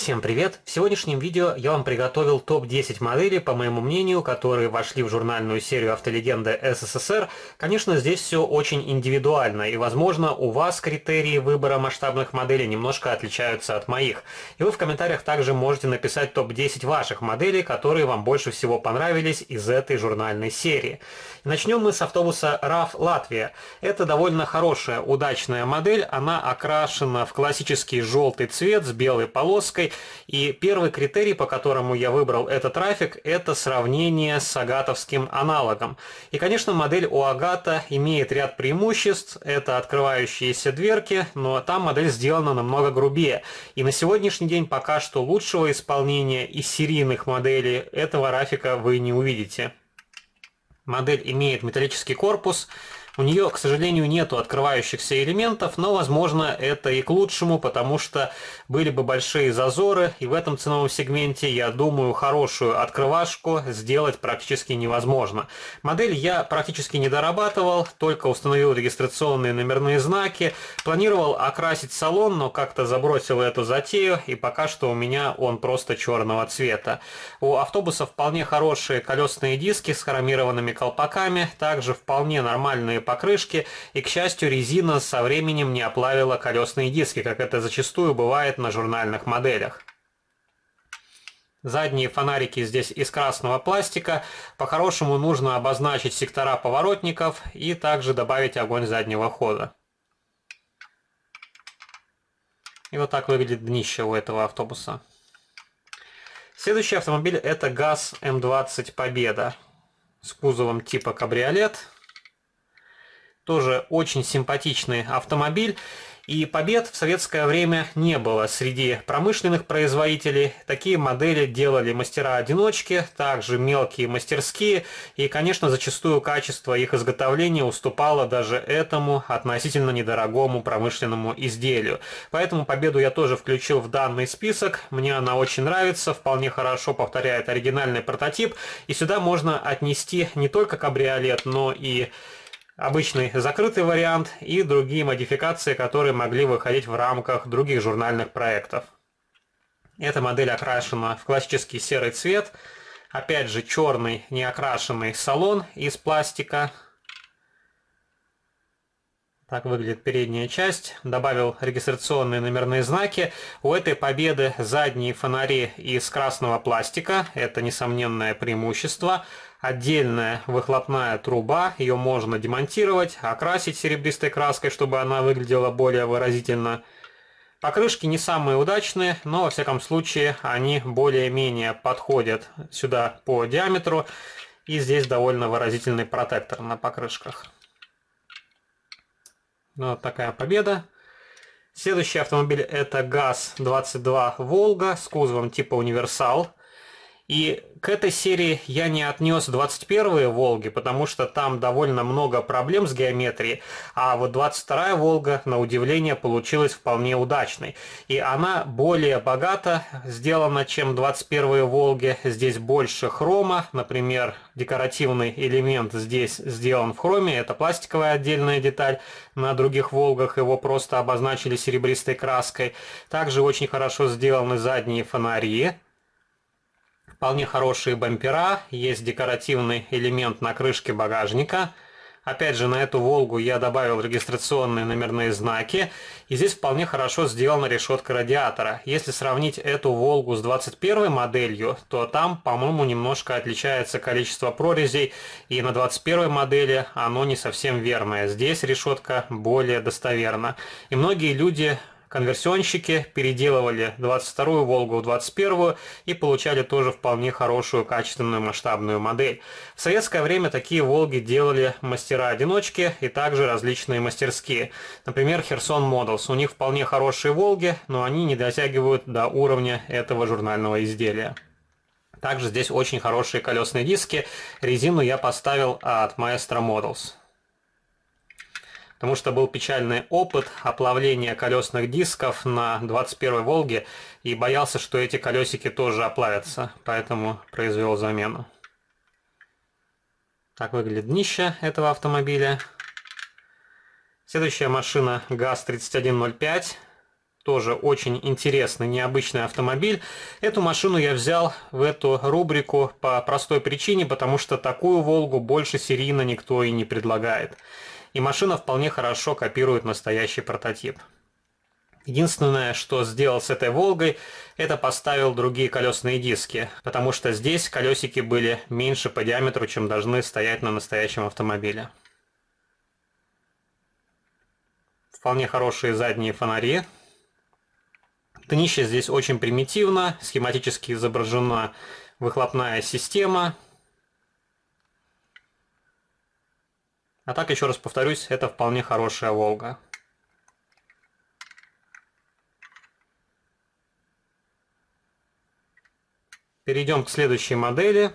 Всем привет! В сегодняшнем видео я вам приготовил топ-10 моделей, по моему мнению, которые вошли в журнальную серию «Автолегенды СССР». Конечно, здесь все очень индивидуально, и, возможно, у вас критерии выбора масштабных моделей немножко отличаются от моих. И вы в комментариях также можете написать топ-10 ваших моделей, которые вам больше всего понравились из этой журнальной серии. Начнем мы с автобуса RAV Латвия. Это довольно хорошая, удачная модель, она окрашена в классический желтый цвет с белой полоской. И первый критерий, по которому я выбрал этот трафик, это сравнение с агатовским аналогом. И, конечно, модель у Агата имеет ряд преимуществ. Это открывающиеся дверки, но там модель сделана намного грубее. И на сегодняшний день пока что лучшего исполнения из серийных моделей этого рафика вы не увидите. Модель имеет металлический корпус. У нее, к сожалению, нету открывающихся элементов, но, возможно, это и к лучшему, потому что были бы большие зазоры, и в этом ценовом сегменте, я думаю, хорошую открывашку сделать практически невозможно. Модель я практически не дорабатывал, только установил регистрационные номерные знаки, планировал окрасить салон, но как-то забросил эту затею, и пока что у меня он просто черного цвета. У автобуса вполне хорошие колесные диски с хромированными колпаками, также вполне нормальные покрышки, и, к счастью, резина со временем не оплавила колесные диски, как это зачастую бывает на журнальных моделях. Задние фонарики здесь из красного пластика. По-хорошему нужно обозначить сектора поворотников и также добавить огонь заднего хода. И вот так выглядит днище у этого автобуса. Следующий автомобиль это ГАЗ М20 Победа с кузовом типа кабриолет. Тоже очень симпатичный автомобиль. И побед в советское время не было среди промышленных производителей. Такие модели делали мастера-одиночки, также мелкие мастерские. И, конечно, зачастую качество их изготовления уступало даже этому относительно недорогому промышленному изделию. Поэтому победу я тоже включил в данный список. Мне она очень нравится, вполне хорошо повторяет оригинальный прототип. И сюда можно отнести не только кабриолет, но и обычный закрытый вариант и другие модификации, которые могли выходить в рамках других журнальных проектов. Эта модель окрашена в классический серый цвет. Опять же, черный неокрашенный салон из пластика. Так выглядит передняя часть. Добавил регистрационные номерные знаки. У этой Победы задние фонари из красного пластика. Это несомненное преимущество. Отдельная выхлопная труба. Ее можно демонтировать, окрасить серебристой краской, чтобы она выглядела более выразительно. Покрышки не самые удачные, но во всяком случае они более-менее подходят сюда по диаметру. И здесь довольно выразительный протектор на покрышках. Вот такая Победа. Следующий автомобиль это ГАЗ-22 Волга с кузовом типа универсал. И к этой серии я не отнес 21-е Волги, потому что там довольно много проблем с геометрией, а вот 22-я Волга, на удивление, получилась вполне удачной. И она более богато сделана, чем 21-е Волги. Здесь больше хрома, например, декоративный элемент здесь сделан в хроме, это пластиковая отдельная деталь. На других Волгах его просто обозначили серебристой краской. Также очень хорошо сделаны задние фонари. Вполне хорошие бампера, есть декоративный элемент на крышке багажника. Опять же, на эту Волгу я добавил регистрационные номерные знаки. И здесь вполне хорошо сделана решетка радиатора. Если сравнить эту Волгу с 21 моделью, то там, по-моему, немножко отличается количество прорезей. И на 21 модели оно не совсем верное. Здесь решетка более достоверна. И многие люди, конверсионщики, переделывали 22-ю Волгу в 21-ю и получали тоже вполне хорошую, качественную, масштабную модель. В советское время такие Волги делали мастера-одиночки и также различные мастерские. Например, Херсон Models. У них вполне хорошие Волги, но они не дотягивают до уровня этого журнального изделия. Также здесь очень хорошие колесные диски. Резину я поставил от Maestro Models. Потому что был печальный опыт оплавления колесных дисков на 21-й Волге и боялся, что эти колесики тоже оплавятся, поэтому произвел замену. Так выглядит днище этого автомобиля. Следующая машина ГАЗ-3105. Тоже очень интересный, необычный автомобиль. Эту машину я взял в эту рубрику по простой причине, потому что такую Волгу больше серийно никто и не предлагает. И машина вполне хорошо копирует настоящий прототип. Единственное, что сделал с этой Волгой, это поставил другие колесные диски, потому что здесь колесики были меньше по диаметру, чем должны стоять на настоящем автомобиле. Вполне хорошие задние фонари. Днище здесь очень примитивно, схематически изображена выхлопная система. А так, еще раз повторюсь, это вполне хорошая Волга. Перейдем к следующей модели.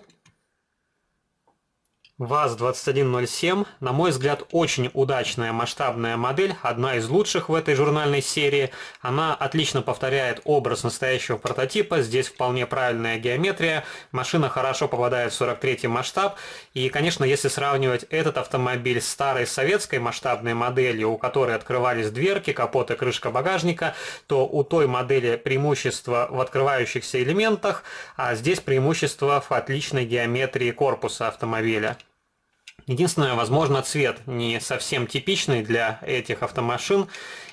ВАЗ-2107, на мой взгляд, очень удачная масштабная модель, одна из лучших в этой журнальной серии. Она отлично повторяет образ настоящего прототипа, здесь вполне правильная геометрия, машина хорошо попадает в 43-й масштаб. И, конечно, если сравнивать этот автомобиль с старой советской масштабной моделью, у которой открывались дверки, капот и крышка багажника, то у той модели преимущество в открывающихся элементах, а здесь преимущество в отличной геометрии корпуса автомобиля. Единственное, возможно, цвет не совсем типичный для этих автомашин,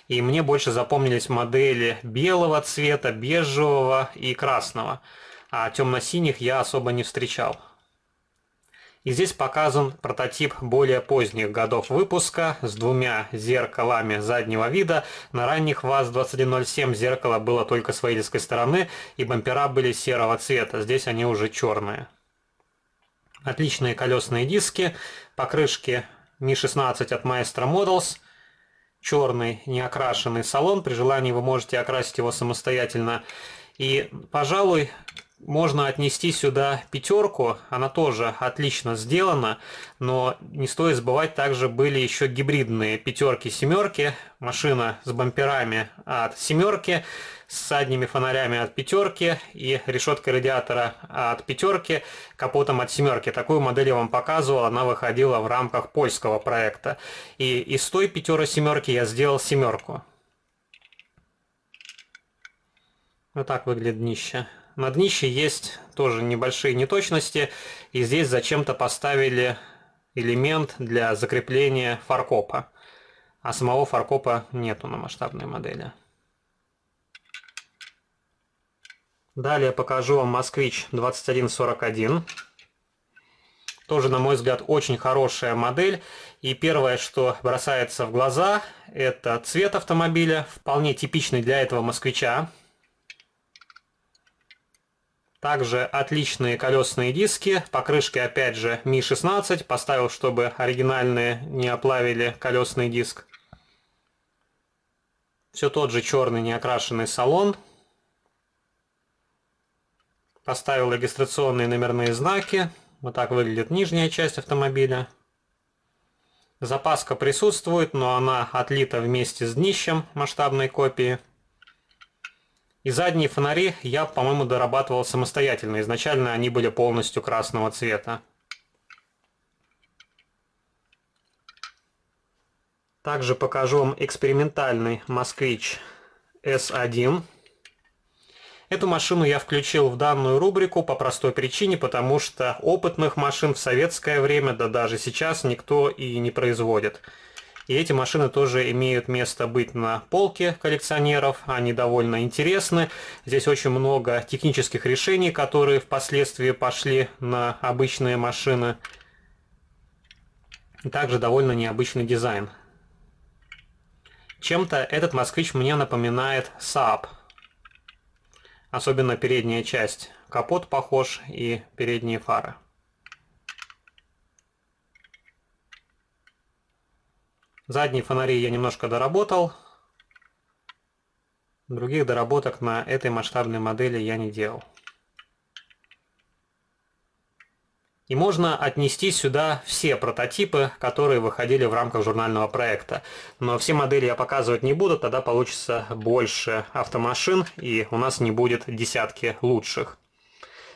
и мне больше запомнились модели белого цвета, бежевого и красного, а темно-синих я особо не встречал. И здесь показан прототип более поздних годов выпуска с двумя зеркалами заднего вида. На ранних ВАЗ-2107 зеркало было только с водительской стороны, и бампера были серого цвета, здесь они уже черные. Отличные колесные диски, покрышки Ми-16 от Maestro Models, черный неокрашенный салон, при желании вы можете окрасить его самостоятельно. И, пожалуй, можно отнести сюда пятерку, она тоже отлично сделана, но не стоит забывать, также были еще гибридные пятерки-семерки, машина с бамперами от семерки, с задними фонарями от пятерки и решеткой радиатора от пятерки, капотом от семерки. Такую модель я вам показывал, она выходила в рамках польского проекта. И из той пятеро-семерки я сделал семерку. Вот так выглядит днище. На днище есть тоже небольшие неточности, и здесь зачем-то поставили элемент для закрепления фаркопа, а самого фаркопа нету на масштабной модели. Далее покажу вам Москвич 2141. Тоже, на мой взгляд, очень хорошая модель. И первое, что бросается в глаза, это цвет автомобиля, вполне типичный для этого москвича. Также отличные колесные диски, покрышки опять же Ми-16, поставил, чтобы оригинальные не оплавили колесный диск. Все тот же черный неокрашенный салон. Поставил регистрационные номерные знаки. Вот так выглядит нижняя часть автомобиля. Запаска присутствует, но она отлита вместе с днищем масштабной копии. И задние фонари я, по-моему, дорабатывал самостоятельно. Изначально они были полностью красного цвета. Также покажу вам экспериментальный Москвич С1. Эту машину я включил в данную рубрику по простой причине, потому что опытных машин в советское время, да даже сейчас, никто и не производит. И эти машины тоже имеют место быть на полке коллекционеров, они довольно интересны. Здесь очень много технических решений, которые впоследствии пошли на обычные машины. И также довольно необычный дизайн. Чем-то этот москвич мне напоминает Saab. Особенно передняя часть. Капот похож и передние фары. Задние фонари я немножко доработал. Других доработок на этой масштабной модели я не делал. И можно отнести сюда все прототипы, которые выходили в рамках журнального проекта. Но все модели я показывать не буду, тогда получится больше автомашин, и у нас не будет десятки лучших.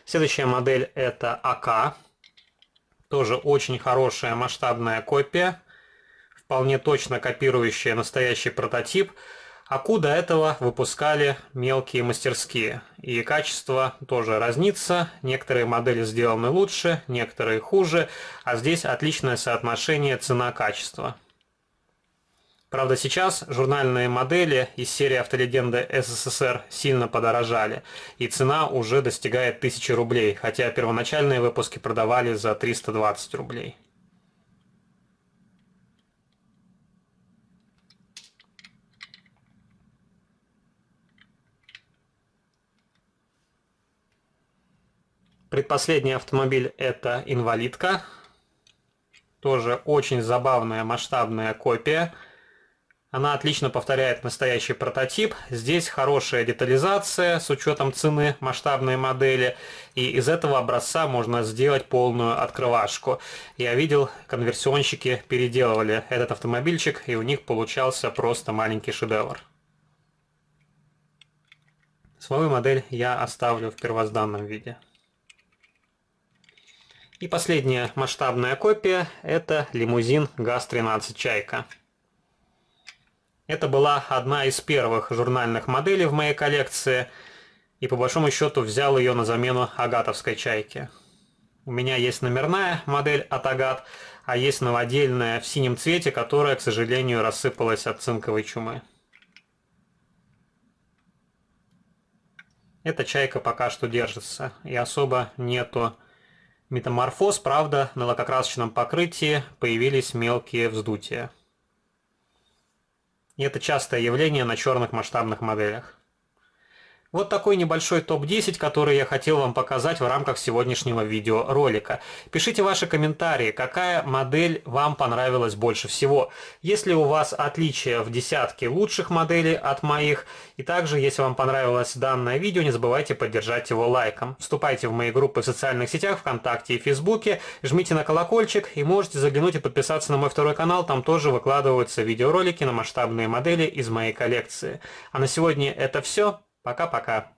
Следующая модель это АК. Тоже очень хорошая масштабная копия, вполне точно копирующая настоящий прототип. Аку до этого выпускали мелкие мастерские. И качество тоже разнится. Некоторые модели сделаны лучше, некоторые хуже. А здесь отличное соотношение цена-качество. Правда, сейчас журнальные модели из серии «Автолегенда СССР» сильно подорожали. И цена уже достигает 1000 рублей. Хотя первоначальные выпуски продавали за 320 рублей. Предпоследний автомобиль — это инвалидка. Тоже очень забавная масштабная копия. Она отлично повторяет настоящий прототип. Здесь хорошая детализация с учетом цены масштабной модели. И из этого образца можно сделать полную открывашку. Я видел, конверсионщики переделывали этот автомобильчик, и у них получался просто маленький шедевр. Свою модель я оставлю в первозданном виде. И последняя масштабная копия — это лимузин ГАЗ-13 «Чайка». Это была одна из первых журнальных моделей в моей коллекции, и по большому счету взял ее на замену агатовской «Чайке». У меня есть номерная модель от Агат, а есть новодельная в синем цвете, которая, к сожалению, рассыпалась от цинковой чумы. Эта «Чайка» пока что держится, и особо нету метаморфоз, правда, на лакокрасочном покрытии появились мелкие вздутия. И это частое явление на черных масштабных моделях. Вот такой небольшой топ-10, который я хотел вам показать в рамках сегодняшнего видеоролика. Пишите ваши комментарии, какая модель вам понравилась больше всего. Есть ли у вас отличия в десятке лучших моделей от моих? И также, если вам понравилось данное видео, не забывайте поддержать его лайком. Вступайте в мои группы в социальных сетях, ВКонтакте и Фейсбуке, жмите на колокольчик и можете заглянуть и подписаться на мой второй канал, там тоже выкладываются видеоролики на масштабные модели из моей коллекции. А на сегодня это все. Пока-пока.